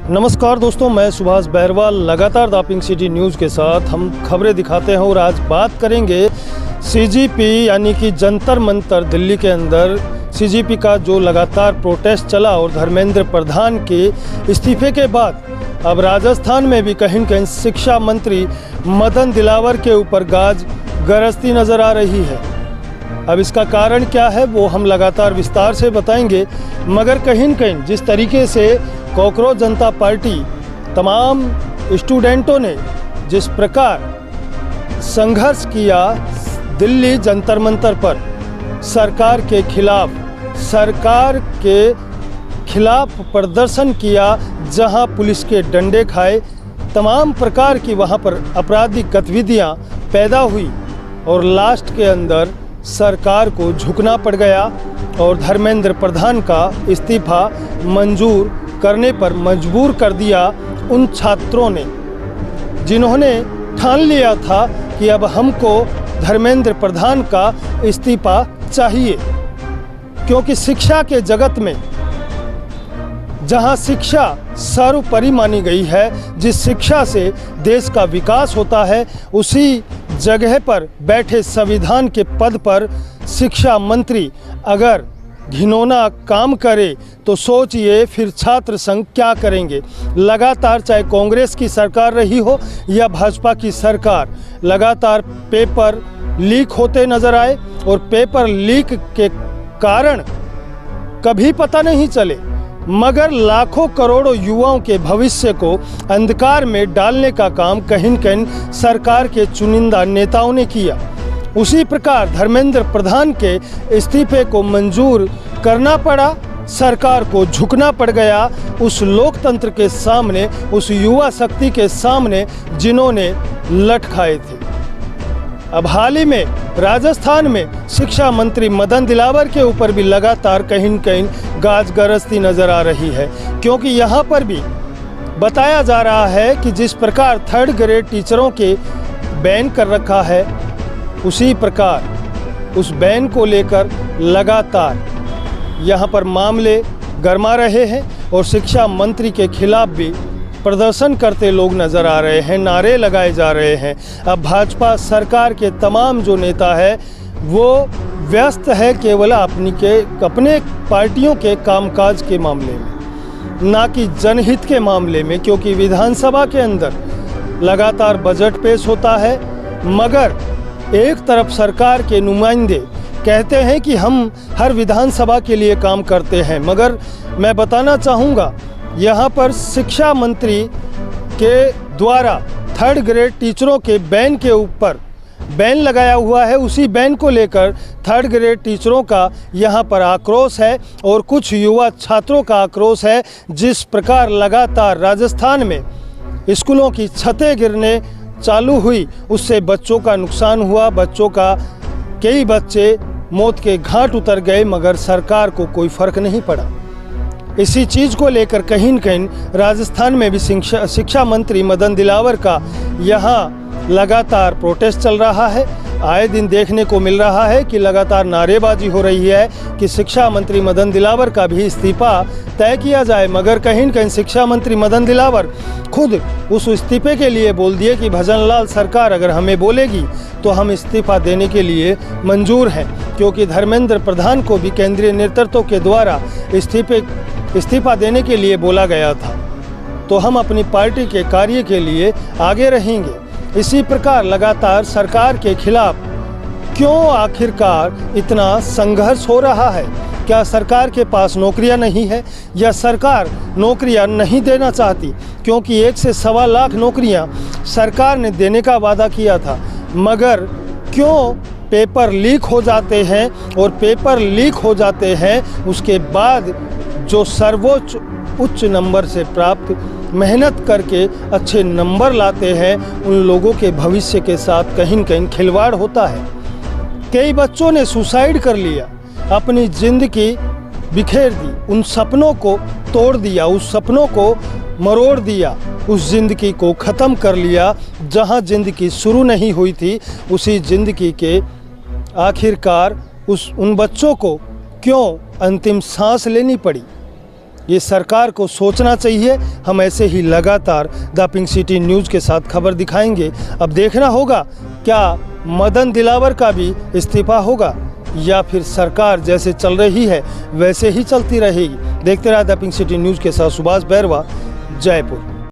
नमस्कार दोस्तों, मैं सुभाष बैरवाल लगातार द पिंक सिटी न्यूज़ के साथ हम खबरें दिखाते हैं और आज बात करेंगे सीजीपी यानी कि जंतर मंतर दिल्ली के अंदर सीजीपी का जो लगातार प्रोटेस्ट चला और धर्मेंद्र प्रधान के इस्तीफे के बाद अब राजस्थान में भी कहीं न कहीं शिक्षा मंत्री मदन दिलावर के ऊपर गाज गरजती नज़र आ रही है। अब इसका कारण क्या है वो हम लगातार विस्तार से बताएंगे, मगर कहीं न कहीं जिस तरीके से कॉकरोच जनता पार्टी तमाम स्टूडेंटों ने जिस प्रकार संघर्ष किया दिल्ली जंतर मंतर पर सरकार के खिलाफ प्रदर्शन किया, जहां पुलिस के डंडे खाए, तमाम प्रकार की वहां पर आपराधिक गतिविधियां पैदा हुई और लास्ट के अंदर सरकार को झुकना पड़ गया और धर्मेंद्र प्रधान का इस्तीफा मंजूर करने पर मजबूर कर दिया उन छात्रों ने जिन्होंने ठान लिया था कि अब हमको धर्मेंद्र प्रधान का इस्तीफा चाहिए, क्योंकि शिक्षा के जगत में जहां शिक्षा सर्वोपरि मानी गई है, जिस शिक्षा से देश का विकास होता है, उसी जगह पर बैठे संविधान के पद पर शिक्षा मंत्री अगर घिनौना काम करे तो सोचिए फिर छात्र संघ क्या करेंगे। लगातार चाहे कांग्रेस की सरकार रही हो या भाजपा की सरकार, लगातार पेपर लीक होते नजर आए और पेपर लीक के कारण कभी पता नहीं चले, मगर लाखों करोड़ों युवाओं के भविष्य को अंधकार में डालने का काम कहीं न कहीं सरकार के चुनिंदा नेताओं ने किया। उसी प्रकार धर्मेंद्र प्रधान के इस्तीफे को मंजूर करना पड़ा, सरकार को झुकना पड़ गया उस लोकतंत्र के सामने, उस युवा शक्ति के सामने जिन्होंने लठ खाए थे। अब हाल ही में राजस्थान में शिक्षा मंत्री मदन दिलावर के ऊपर भी लगातार कहीं न कहीं गाज गरजती नज़र आ रही है, क्योंकि यहाँ पर भी बताया जा रहा है कि जिस प्रकार 3rd ग्रेड टीचरों के बैन कर रखा है, उसी प्रकार उस बैन को लेकर लगातार यहाँ पर मामले गरमा रहे हैं और शिक्षा मंत्री के खिलाफ भी प्रदर्शन करते लोग नज़र आ रहे हैं, नारे लगाए जा रहे हैं। अब भाजपा सरकार के तमाम जो नेता है वो व्यस्त है केवल अपने पार्टियों के कामकाज के मामले में, ना कि जनहित के मामले में, क्योंकि विधानसभा के अंदर लगातार बजट पेश होता है, मगर एक तरफ सरकार के नुमाइंदे कहते हैं कि हम हर विधानसभा के लिए काम करते हैं, मगर मैं बताना चाहूँगा यहाँ पर शिक्षा मंत्री के द्वारा 3rd ग्रेड टीचरों के बैन के ऊपर बैन लगाया हुआ है। उसी बैन को लेकर 3rd ग्रेड टीचरों का यहाँ पर आक्रोश है और कुछ युवा छात्रों का आक्रोश है। जिस प्रकार लगातार राजस्थान में स्कूलों की छतें गिरने चालू हुई, उससे बच्चों का नुकसान हुआ, कई बच्चे मौत के घाट उतर गए, मगर सरकार को कोई फ़र्क नहीं पड़ा। इसी चीज़ को लेकर कहीं न कहीं राजस्थान में भी शिक्षा मंत्री मदन दिलावर का यहाँ लगातार प्रोटेस्ट चल रहा है। आए दिन देखने को मिल रहा है कि लगातार नारेबाजी हो रही है कि शिक्षा मंत्री मदन दिलावर का भी इस्तीफा तय किया जाए, मगर कहीं न कहीं शिक्षा मंत्री मदन दिलावर खुद उस इस्तीफे के लिए बोल दिए कि भजनलाल सरकार अगर हमें बोलेगी तो हम इस्तीफा देने के लिए मंजूर हैं, क्योंकि धर्मेंद्र प्रधान को भी केंद्रीय नेतृत्व के द्वारा इस्तीफा देने के लिए बोला गया था, तो हम अपनी पार्टी के कार्य के लिए आगे रहेंगे। इसी प्रकार लगातार सरकार के खिलाफ क्यों आखिरकार इतना संघर्ष हो रहा है? क्या सरकार के पास नौकरियां नहीं है या सरकार नौकरियां नहीं देना चाहती? क्योंकि 1 से सवा लाख नौकरियां सरकार ने देने का वादा किया था, मगर क्यों पेपर लीक हो जाते हैं और पेपर लीक हो जाते हैं उसके बाद जो सर्वोच्च उच्च नंबर से प्राप्त मेहनत करके अच्छे नंबर लाते हैं, उन लोगों के भविष्य के साथ कहीं न कहीं खिलवाड़ होता है। कई बच्चों ने सुसाइड कर लिया, अपनी ज़िंदगी बिखेर दी, उन सपनों को तोड़ दिया, उस सपनों को मरोड़ दिया, उस ज़िंदगी को ख़त्म कर लिया। जहां ज़िंदगी शुरू नहीं हुई थी, उसी ज़िंदगी के आखिरकार उन बच्चों को क्यों अंतिम सांस लेनी पड़ी? ये सरकार को सोचना चाहिए। हम ऐसे ही लगातार द पिंक सिटी न्यूज़ के साथ खबर दिखाएंगे। अब देखना होगा क्या मदन दिलावर का भी इस्तीफा होगा या फिर सरकार जैसे चल रही है वैसे ही चलती रहेगी। देखते रहा द पिंक सिटी न्यूज़ के साथ सुभाष बैरवा, जयपुर।